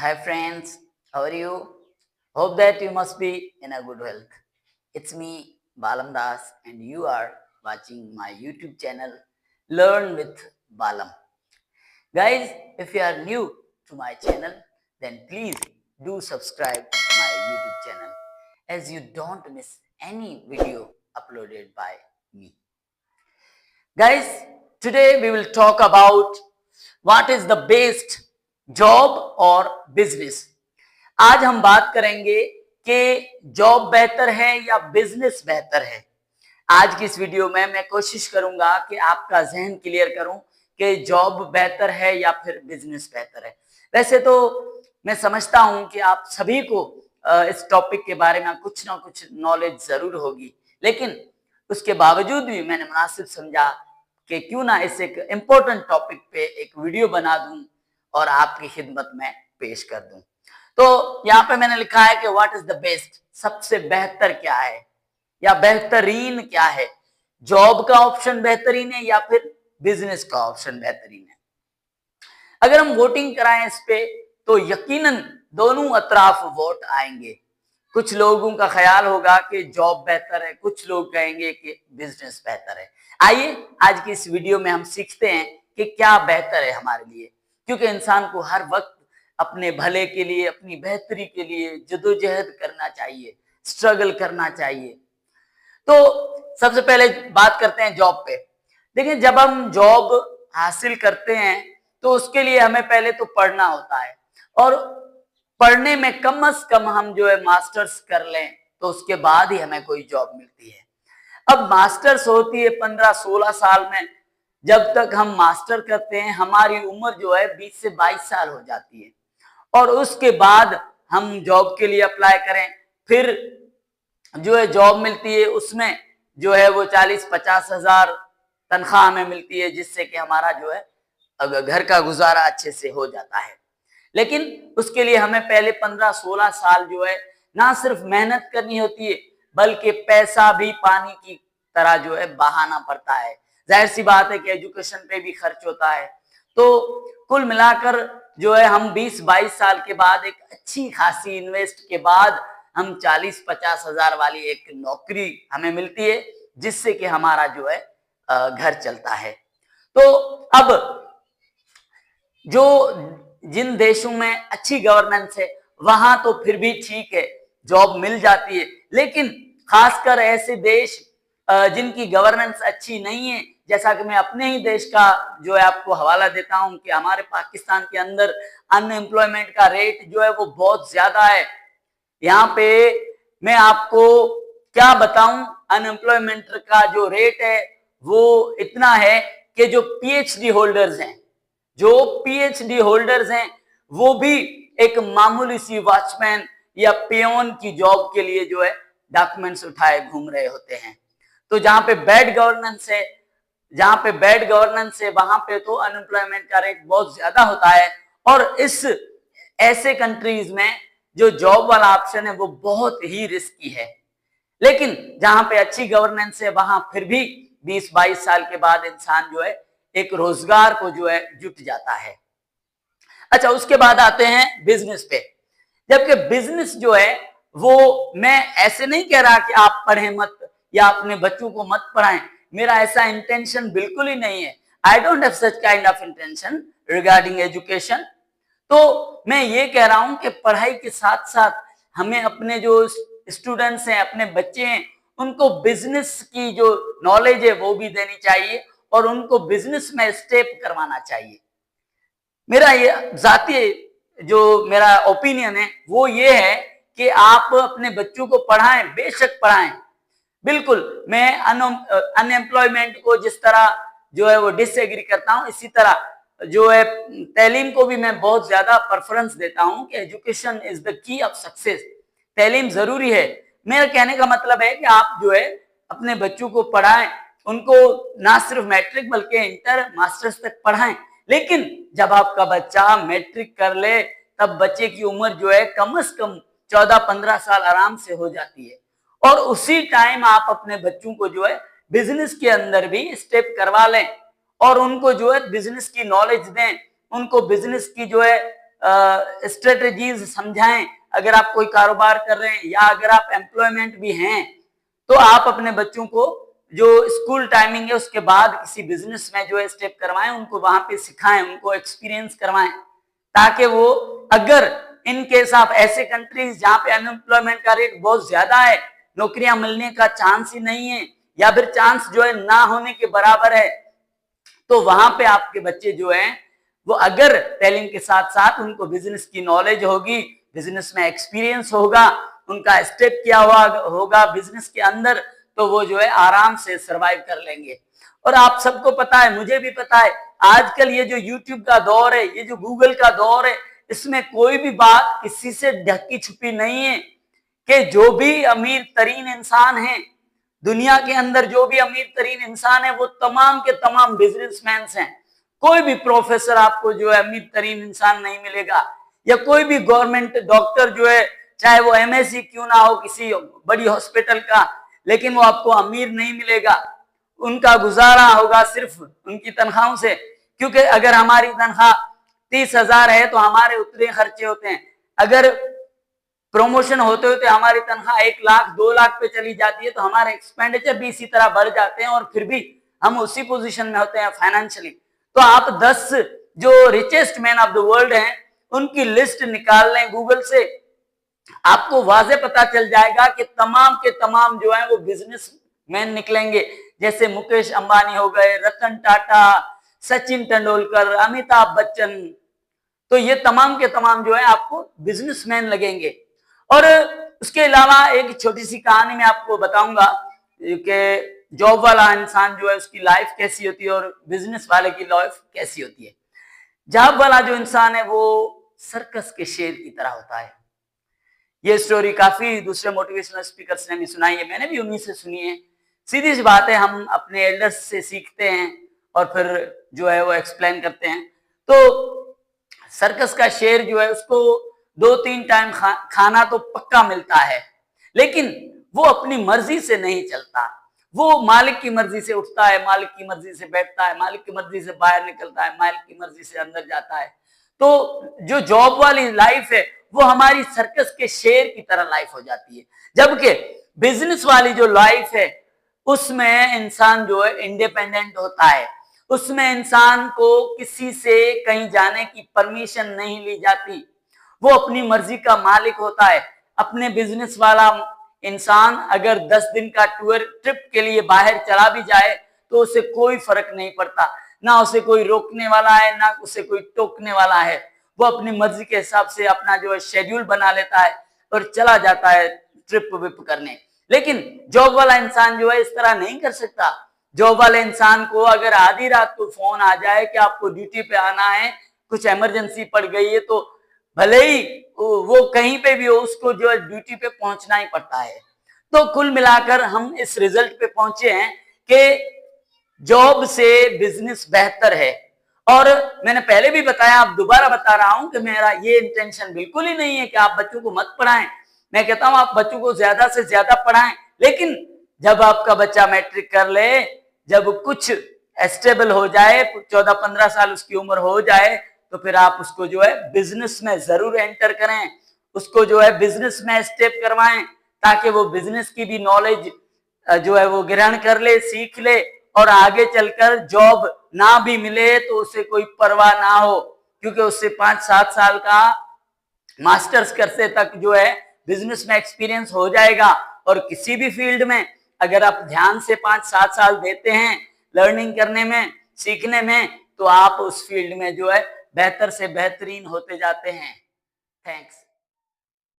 Hi friends, how are you? Hope that you must be in a good health. It's me, Balam Das, and you are watching my YouTube channel, Learn with Balam. Guys, if you are new to my channel, then please do subscribe my YouTube channel as you don't miss any video uploaded by me. Guys, today we will talk about what is the best job और business. आज हम बात करेंगे कि job बेहतर है या business बेहतर है. आज की इस वीडियो में मैं कोशिश करूंगा कि आपका जहन क्लियर करूं कि जॉब बेहतर है या फिर बिजनेस बेहतर है. वैसे तो मैं समझता हूं कि आप सभी को इस टॉपिक के बारे में कुछ ना कुछ नॉलेज जरूर होगी, लेकिन उसके बावजूद भी मैंने मुनासिब समझा कि क्यों ना इस एक इम्पोर्टेंट टॉपिक पे एक वीडियो बना दूं और आपकी खिदमत में पेश कर दूं. तो यहाँ पे मैंने लिखा है कि व्हाट इज द बेस्ट, सबसे बेहतर क्या है या बेहतरीन क्या है. जॉब का ऑप्शन बेहतरीन है या फिर बिजनेस का ऑप्शन बेहतरीन है. अगर हम वोटिंग कराएं इस पे तो यकीनन दोनों अतराफ वोट आएंगे. कुछ लोगों का ख्याल होगा कि जॉब बेहतर है, कुछ लोग कहेंगे कि बिजनेस बेहतर है. आइए आज की इस वीडियो में हम सीखते हैं कि क्या बेहतर है हमारे लिए, क्योंकि इंसान को हर वक्त अपने भले के लिए, अपनी बेहतरी के लिए जदोजहद करना चाहिए, स्ट्रगल करना चाहिए. तो सबसे पहले बात करते हैं जॉब पे. देखिए, जब हम जॉब हासिल करते हैं तो उसके लिए हमें पहले तो पढ़ना होता है, और पढ़ने में कम से कम हम जो है मास्टर्स कर लें तो उसके बाद ही हमें कोई जॉब मिलती है. अब मास्टर्स होती है 15-16 साल में. जब तक हम मास्टर करते हैं हमारी उम्र जो है 20 से 22 साल हो जाती है, और उसके बाद हम जॉब के लिए अप्लाई करें, फिर जो है जॉब मिलती है, उसमें जो है वो 40-50 हजार तनख्वाह हमें मिलती है, जिससे कि हमारा जो है घर का गुजारा अच्छे से हो जाता है. लेकिन उसके लिए हमें पहले 15-16 साल जो है ना सिर्फ मेहनत करनी होती है, बल्कि पैसा भी पानी की तरह जो है बहाना पड़ता है. जाहिर सी बात है कि एजुकेशन पे भी खर्च होता है. तो कुल मिलाकर जो है हम 20-22 साल के बाद एक अच्छी खासी इन्वेस्ट के बाद हम 40-50 हजार वाली एक नौकरी हमें मिलती है, जिससे कि हमारा जो है घर चलता है. तो अब जो जिन देशों में अच्छी गवर्नेंस है वहां तो फिर भी ठीक है, जॉब मिल जाती है. लेकिन खासकर ऐसे देश जिनकी गवर्नेंस अच्छी नहीं है, जैसा कि मैं अपने ही देश का जो है आपको हवाला देता हूं कि हमारे पाकिस्तान के अंदर अनएम्प्लॉयमेंट का रेट जो है वो बहुत ज्यादा है. यहाँ पे मैं आपको क्या बताऊं, अनएम्प्लॉयमेंट का जो रेट है वो इतना है कि जो पीएचडी होल्डर्स हैं वो भी एक मामूली सी वॉचमैन या पियोन की जॉब के लिए जो है डॉक्यूमेंट्स उठाए घूम रहे होते हैं. तो जहां पे बैड गवर्नेंस है वहां पे तो अनएम्प्लॉयमेंट का रेट बहुत ज्यादा होता है, और इस ऐसे कंट्रीज में जो जॉब वाला ऑप्शन है वो बहुत ही रिस्की है. लेकिन जहां पे अच्छी गवर्नेंस है वहां फिर भी 20-22 साल के बाद इंसान जो है एक रोजगार को जो है जुट जाता है. अच्छा, उसके बाद आते हैं बिजनेस पे. जबकि बिजनेस जो है वो, मैं ऐसे नहीं कह रहा कि आप पढ़ें मत या अपने बच्चों को मत पढ़ाएं, मेरा ऐसा इंटेंशन बिल्कुल ही नहीं है. I don't have such kind of intention regarding education. तो मैं ये कह रहा हूं कि पढ़ाई के साथ साथ हमें अपने जो स्टूडेंट्स हैं, अपने बच्चे हैं, उनको बिजनेस की जो नॉलेज है वो भी देनी चाहिए और उनको बिजनेस में स्टेप करवाना चाहिए. मेरा ये जाती जो मेरा ओपिनियन है वो ये है कि आप अपने बच्चों को पढ़ाएं, बेशक पढ़ाएं. बिल्कुल मैं अनएम्प्लॉयमेंट को जिस तरह जो है वो डिसएग्री करता हूं, इसी तरह जो है तालीम को भी मैं बहुत ज्यादा प्रेफरेंस देता हूं कि education is the key of success. तालीम जरूरी है. मेरा कहने का मतलब है कि आप जो है अपने बच्चों को पढ़ाएं, उनको ना सिर्फ मैट्रिक बल्कि इंटर मास्टर्स तक पढ़ाएं. लेकिन जब आपका बच्चा मैट्रिक कर ले तब बच्चे की उम्र जो है कम से कम 14-15 साल आराम से हो जाती है, और उसी टाइम आप अपने बच्चों को जो है बिजनेस के अंदर भी स्टेप करवा लें और उनको जो है बिजनेस की नॉलेज दें, उनको बिजनेस की जो है स्ट्रेटेजीज समझाएं। अगर आप कोई कारोबार कर रहे हैं या अगर आप एम्प्लॉयमेंट भी हैं, तो आप अपने बच्चों को जो स्कूल टाइमिंग है उसके बाद किसी बिजनेस में जो है स्टेप करवाएं, उनको वहां पे सिखाएं, उनको एक्सपीरियंस करवाएं, ताकि वो अगर इन केस ऑफ ऐसे कंट्रीज जहां पे अनएम्प्लॉयमेंट का रेट बहुत ज्यादा है, नौकरियां मिलने का चांस ही नहीं है या फिर चांस जो है ना होने के बराबर है, तो वहां पे आपके बच्चे जो हैं वो अगर टैलेंट के साथ साथ उनको बिजनेस की नॉलेज होगी, बिजनेस में एक्सपीरियंस होगा, उनका स्टेप किया हुआ होगा बिजनेस के अंदर, तो वो जो है आराम से सरवाइव कर लेंगे। और आप सबको पता है, मुझे भी पता है, आजकल ये जो यूट्यूब का दौर है, ये जो गूगल का दौर है, इसमें कोई भी बात किसी से ढकी छुपी नहीं है कि जो भी अमीर तरीन इंसान है दुनिया के अंदर, जो भी अमीर तरीन इंसान है वो तमाम के तमाम बिजनेसमैन हैं। कोई भी प्रोफेसर आपको जो है अमीर तरीन इंसान नहीं मिलेगा, या कोई भी गवर्नमेंट डॉक्टर जो है चाहे वो एमएससी क्यों ना हो किसी बड़ी हॉस्पिटल का, लेकिन वो आपको अमीर नहीं मिलेगा। उनका गुजारा होगा सिर्फ उनकी तनख्वाहों से, क्योंकि अगर हमारी तनख्वाह 30,000 है तो हमारे उतने खर्चे होते हैं। अगर प्रमोशन होते होते हमारी तनख्वाह 1 लाख 2 लाख पे चली जाती है तो हमारे एक्सपेंडिचर भी इसी तरह बढ़ जाते हैं और फिर भी हम उसी पोजीशन में होते हैं फाइनेंशियली। तो आप 10 जो richest man of the world हैं उनकी लिस्ट निकाल लें गूगल से, आपको वाजे पता चल जाएगा कि तमाम के तमाम जो है वो बिजनेस मैन निकलेंगे। जैसे मुकेश अंबानी हो गए, रतन टाटा, सचिन तेंदुलकर, अमिताभ बच्चन, तो ये तमाम के तमाम जो है आपको बिजनेसमैन लगेंगे। और उसके अलावा एक छोटी सी कहानी मैं आपको बताऊंगा कि जॉब वाला इंसान जो है उसकी लाइफ कैसी होती है और बिजनेस वाले की लाइफ कैसी होती है। जॉब वाला जो इंसान है वो सर्कस के शेर की तरह होता है। ये स्टोरी काफी दूसरे मोटिवेशनल स्पीकर्स ने भी सुनाई है, मैंने भी उन्हीं से सुनी है। सीधी सी बात है, हम अपने एल्डर्स से सीखते हैं और फिर जो है वो एक्सप्लेन करते हैं। तो सर्कस का शेर जो है उसको 2-3 टाइम खाना तो पक्का मिलता है, लेकिन वो अपनी मर्जी से नहीं चलता। वो मालिक की मर्जी से उठता है, मालिक की मर्जी से बैठता है, मालिक की मर्जी से बाहर निकलता है, मालिक की मर्जी से अंदर जाता है। तो जो जॉब वाली लाइफ है वो हमारी सर्कस के शेर की तरह लाइफ हो जाती है, जबकि बिजनेस वाली जो लाइफ है उसमें इंसान जो है इंडिपेंडेंट होता है। उसमें इंसान को किसी से कहीं जाने की परमिशन नहीं ली जाती, वो अपनी मर्जी का मालिक होता है। अपने बिजनेस वाला इंसान अगर 10 दिन का टूर ट्रिप के लिए बाहर चला भी जाए तो उसे कोई फर्क नहीं पड़ता, ना उसे कोई रोकने वाला है ना उसे कोई टोकने वाला है। वो अपनी मर्जी के हिसाब से अपना जो है शेड्यूल बना लेता है और चला जाता है ट्रिप विप करने। लेकिन जॉब वाला इंसान जो है इस तरह नहीं कर सकता। जॉब वाले इंसान को अगर आधी रात को फोन आ जाए कि आपको ड्यूटी पे आना है, कुछ इमरजेंसी पड़ गई है, तो भले ही वो कहीं पे भी हो उसको जो है ड्यूटी पे पहुंचना ही पड़ता है। तो कुल मिलाकर हम इस रिजल्ट पे पहुंचे हैं कि जॉब से बिजनेस बेहतर है। और मैंने पहले भी बताया, अब दोबारा बता रहा हूं कि मेरा ये इंटेंशन बिल्कुल ही नहीं है कि आप बच्चों को मत पढ़ाएं। मैं कहता हूं आप बच्चों को ज्यादा से ज्यादा पढ़ाएं, लेकिन जब आपका बच्चा मैट्रिक कर ले, जब कुछ स्टेबल हो जाए, 14-15 साल उसकी उम्र हो जाए, तो फिर आप उसको जो है बिजनेस में जरूर एंटर करें, उसको जो है बिजनेस में स्टेप करवाएं, ताकि वो बिजनेस की भी नॉलेज जो है वो ग्रहण कर ले, सीख ले, और आगे चलकर जॉब ना भी मिले तो उसे कोई परवाह ना हो, क्योंकि उससे 5-7 साल का मास्टर्स करते तक जो है बिजनेस में एक्सपीरियंस हो जाएगा। और किसी भी फील्ड में अगर आप ध्यान से 5-7 साल देते हैं लर्निंग करने में, सीखने में, तो आप उस फील्ड में जो है बेहतर से बेहतरीन होते जाते हैं। थैंक्स।